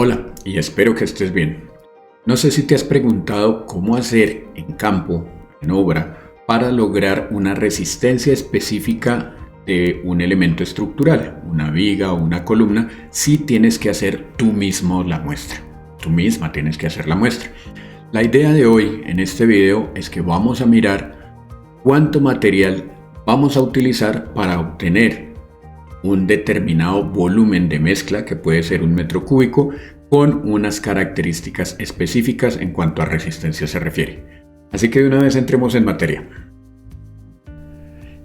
Hola y espero que estés bien. No sé si te has preguntado cómo hacer en campo, en obra, para lograr una resistencia específica de un elemento estructural, una viga o una columna, si tienes que hacer tú mismo la muestra. Tú misma tienes que hacer la muestra. La idea de hoy en este video es que vamos a mirar cuánto material vamos a utilizar para obtener un determinado volumen de mezcla, que puede ser 1 metro cúbico, con unas características específicas en cuanto a resistencia se refiere. Así que de una vez entremos en materia.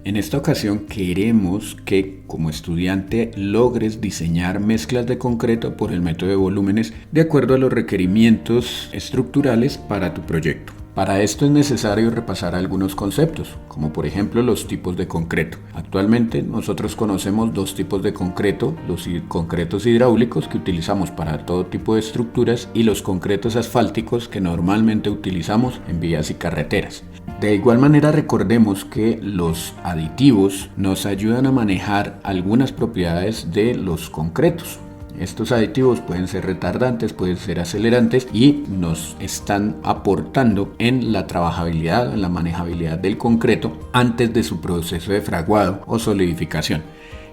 En esta ocasión queremos que como estudiante logres diseñar mezclas de concreto por el método de volúmenes de acuerdo a los requerimientos estructurales para tu proyecto. Para esto es necesario repasar algunos conceptos, como por ejemplo los tipos de concreto. Actualmente nosotros conocemos dos tipos de concreto, los concretos hidráulicos que utilizamos para todo tipo de estructuras y los concretos asfálticos que normalmente utilizamos en vías y carreteras. De igual manera recordemos que los aditivos nos ayudan a manejar algunas propiedades de los concretos. Estos aditivos pueden ser retardantes, pueden ser acelerantes y nos están aportando en la trabajabilidad, en la manejabilidad del concreto antes de su proceso de fraguado o solidificación.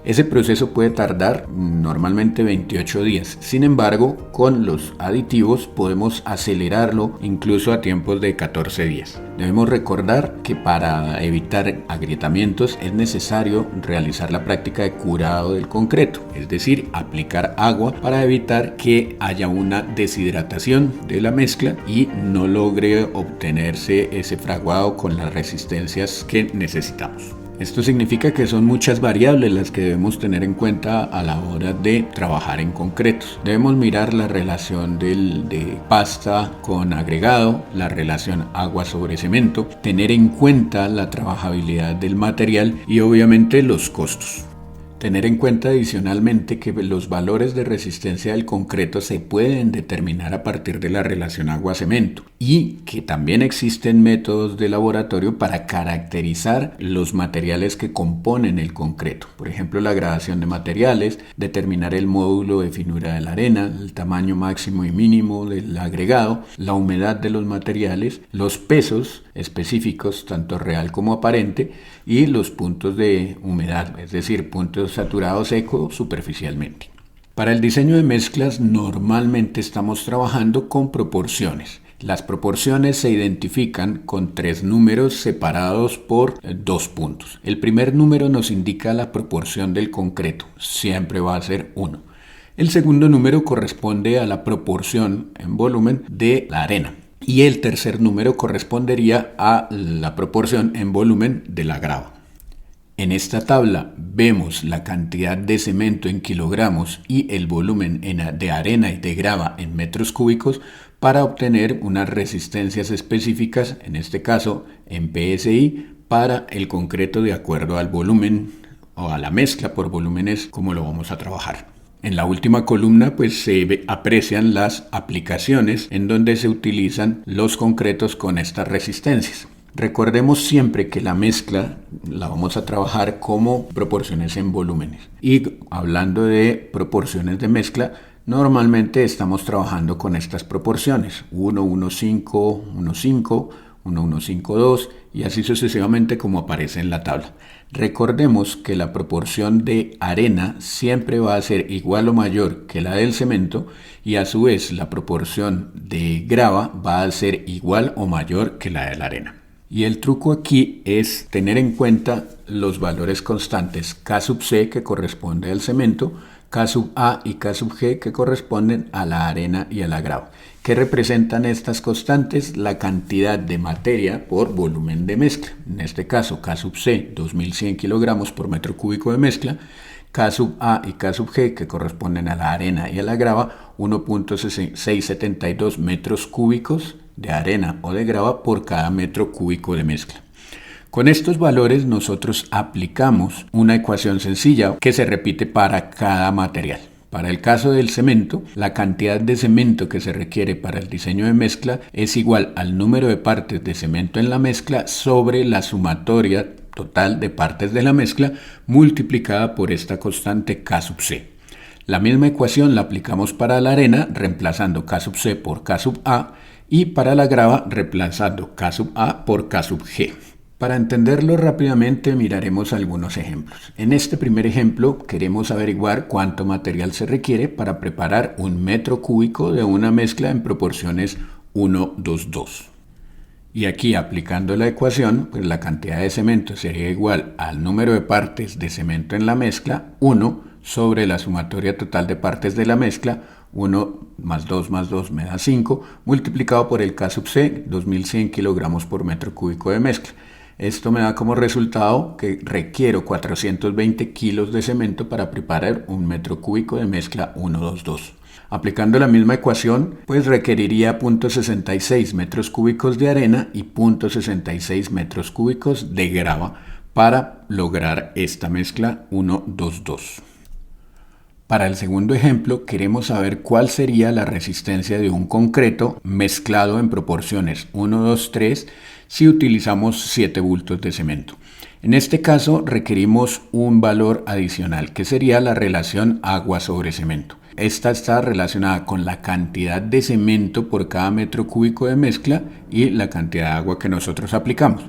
Ese proceso puede tardar normalmente 28 días. Sin embargo, con los aditivos podemos acelerarlo incluso a tiempos de 14 días. Debemos recordar que para evitar agrietamientos es necesario realizar la práctica de curado del concreto, es decir, aplicar agua para evitar que haya una deshidratación de la mezcla y no logre obtenerse ese fraguado con las resistencias que necesitamos. Esto significa que son muchas variables las que debemos tener en cuenta a la hora de trabajar en concretos. Debemos mirar la relación de pasta con agregado, la relación agua sobre cemento, tener en cuenta la trabajabilidad del material y obviamente los costos. Tener en cuenta adicionalmente que los valores de resistencia del concreto se pueden determinar a partir de la relación agua-cemento y que también existen métodos de laboratorio para caracterizar los materiales que componen el concreto. Por ejemplo, la gradación de materiales, determinar el módulo de finura de la arena, el tamaño máximo y mínimo del agregado, la humedad de los materiales, los pesos específicos, tanto real como aparente, y los puntos de humedad, es decir, puntos saturados seco superficialmente. Para el diseño de mezclas normalmente estamos trabajando con proporciones. Las proporciones se identifican con 3 números separados por 2 puntos. El primer número nos indica la proporción del concreto, siempre va a ser 1. El segundo número corresponde a la proporción en volumen de la arena. Y el tercer número correspondería a la proporción en volumen de la grava. En esta tabla vemos la cantidad de cemento en kilogramos y el volumen de arena y de grava en metros cúbicos para obtener unas resistencias específicas, en este caso en PSI, para el concreto de acuerdo al volumen o a la mezcla por volúmenes como lo vamos a trabajar. En la última columna se aprecian las aplicaciones en donde se utilizan los concretos con estas resistencias. Recordemos siempre que la mezcla la vamos a trabajar como proporciones en volúmenes. Y hablando de proporciones de mezcla, normalmente estamos trabajando con estas proporciones: 1, 1, 5, 1, 5, 1, 1, 5, 2 y así sucesivamente como aparece en la tabla. Recordemos que la proporción de arena siempre va a ser igual o mayor que la del cemento y a su vez la proporción de grava va a ser igual o mayor que la de la arena. Y el truco aquí es tener en cuenta los valores constantes K sub C, que corresponde al cemento, K sub A y K sub G, que corresponden a la arena y a la grava. ¿Qué representan estas constantes? La cantidad de materia por volumen de mezcla. En este caso, K sub C, 2100 kilogramos por metro cúbico de mezcla. K sub A y K sub G, que corresponden a la arena y a la grava, 1.672 metros cúbicos de arena o de grava por cada metro cúbico de mezcla. Con estos valores nosotros aplicamos una ecuación sencilla que se repite para cada material. Para el caso del cemento, la cantidad de cemento que se requiere para el diseño de mezcla es igual al número de partes de cemento en la mezcla sobre la sumatoria total de partes de la mezcla multiplicada por esta constante K sub C. La misma ecuación la aplicamos para la arena, reemplazando K sub C por K sub A, y para la grava, reemplazando K sub A por K sub G. Para entenderlo rápidamente, miraremos algunos ejemplos. En este primer ejemplo, queremos averiguar cuánto material se requiere para preparar 1 metro cúbico de una mezcla en proporciones 1:2:2. Y aquí, aplicando la ecuación, pues la cantidad de cemento sería igual al número de partes de cemento en la mezcla, 1 sobre la sumatoria total de partes de la mezcla, 1 más 2 más 2 me da 5, multiplicado por el K sub C, 2100 kilogramos por metro cúbico de mezcla. Esto me da como resultado que requiero 420 kilos de cemento para preparar 1 metro cúbico de mezcla 1:2:2. Aplicando la misma ecuación, pues requeriría 0.66 metros cúbicos de arena y 0.66 metros cúbicos de grava para lograr esta mezcla 1:2:2. Para el segundo ejemplo, queremos saber cuál sería la resistencia de un concreto mezclado en proporciones 1:2:3 si utilizamos 7 bultos de cemento. En este caso requerimos un valor adicional, que sería la relación agua sobre cemento. Esta está relacionada con la cantidad de cemento por cada metro cúbico de mezcla y la cantidad de agua que nosotros aplicamos.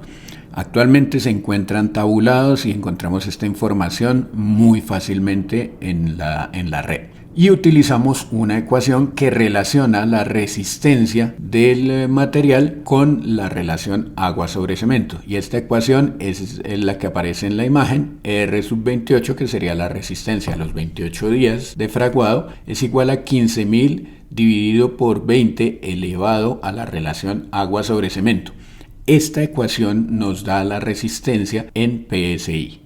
Actualmente se encuentran tabulados y encontramos esta información muy fácilmente en la red. Y utilizamos una ecuación que relaciona la resistencia del material con la relación agua sobre cemento. Y esta ecuación es la que aparece en la imagen. R sub 28, que sería la resistencia a los 28 días de fraguado, es igual a 15.000 dividido por 20 elevado a la relación agua sobre cemento. Esta ecuación nos da la resistencia en PSI.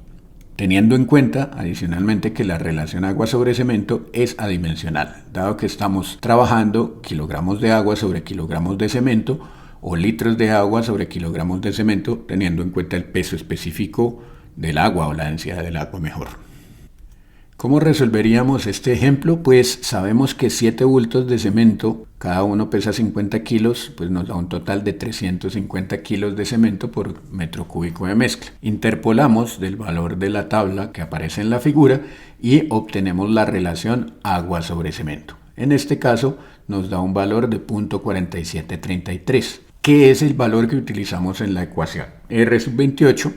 Teniendo en cuenta, adicionalmente, que la relación agua sobre cemento es adimensional, dado que estamos trabajando kilogramos de agua sobre kilogramos de cemento o litros de agua sobre kilogramos de cemento, teniendo en cuenta el peso específico del agua o la densidad del agua mejor. ¿Cómo resolveríamos este ejemplo? Pues sabemos que 7 bultos de cemento, cada uno pesa 50 kilos, pues nos da un total de 350 kilos de cemento por metro cúbico de mezcla. Interpolamos del valor de la tabla que aparece en la figura y obtenemos la relación agua sobre cemento. En este caso nos da un valor de 0.4733, que es el valor que utilizamos en la ecuación. R sub 28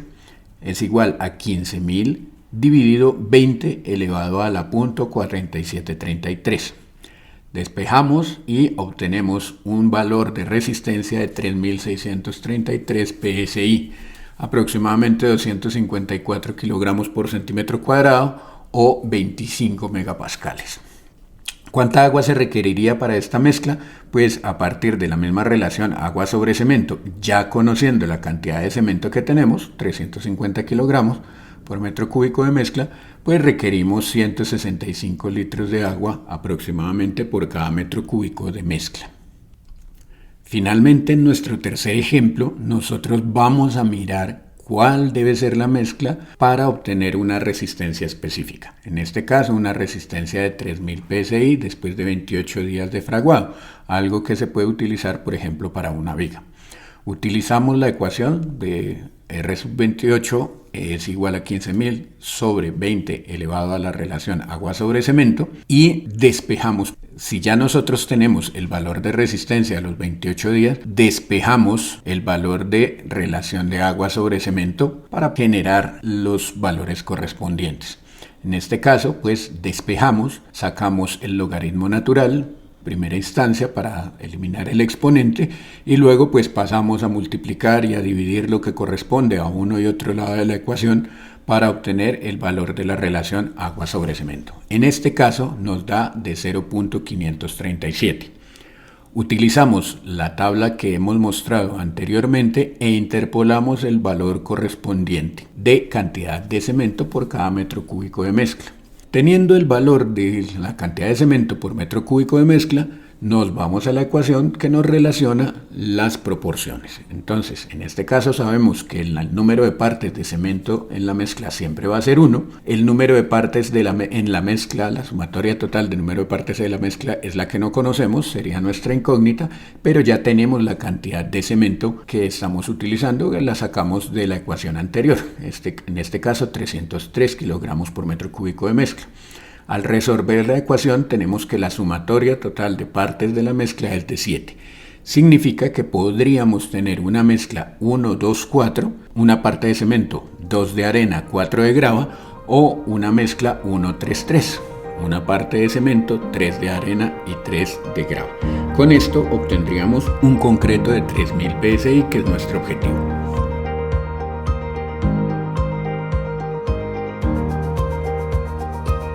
es igual a 15.000 dividido 20 elevado a la 0.4733. Despejamos y obtenemos un valor de resistencia de 3.633 PSI, aproximadamente 254 kilogramos por centímetro cuadrado o 25 megapascales. ¿Cuánta agua se requeriría para esta mezcla? Pues a partir de la misma relación agua sobre cemento, ya conociendo la cantidad de cemento que tenemos, 350 kilogramos por metro cúbico de mezcla, pues requerimos 165 litros de agua aproximadamente por cada metro cúbico de mezcla. Finalmente, en nuestro tercer ejemplo, nosotros vamos a mirar cuál debe ser la mezcla para obtener una resistencia específica. En este caso, una resistencia de 3.000 PSI después de 28 días de fraguado, algo que se puede utilizar, por ejemplo, para una viga. Utilizamos la ecuación de R sub 28 es igual a 15.000 sobre 20 elevado a la relación agua sobre cemento y despejamos. Si ya nosotros tenemos el valor de resistencia a los 28 días, despejamos el valor de relación de agua sobre cemento para generar los valores correspondientes. En este caso, pues despejamos, sacamos el logaritmo natural, primera instancia para eliminar el exponente y luego pues pasamos a multiplicar y a dividir lo que corresponde a uno y otro lado de la ecuación para obtener el valor de la relación agua sobre cemento. En este caso nos da de 0.537. Utilizamos la tabla que hemos mostrado anteriormente e interpolamos el valor correspondiente de cantidad de cemento por cada metro cúbico de mezcla. Teniendo el valor de la cantidad de cemento por metro cúbico de mezcla, nos vamos a la ecuación que nos relaciona las proporciones. Entonces, en este caso sabemos que el número de partes de cemento en la mezcla siempre va a ser 1. El número de partes en la mezcla, la sumatoria total del número de partes de la mezcla es la que no conocemos, sería nuestra incógnita, pero ya tenemos la cantidad de cemento que estamos utilizando, que la sacamos de la ecuación anterior. En este caso, 303 kilogramos por metro cúbico de mezcla. Al resolver la ecuación tenemos que la sumatoria total de partes de la mezcla es de 7. Significa que podríamos tener una mezcla 1, 2, 4, una parte de cemento, 2 de arena, 4 de grava, o una mezcla 1, 3, 3, una parte de cemento, 3 de arena y 3 de grava. Con esto obtendríamos un concreto de 3000 PSI, que es nuestro objetivo.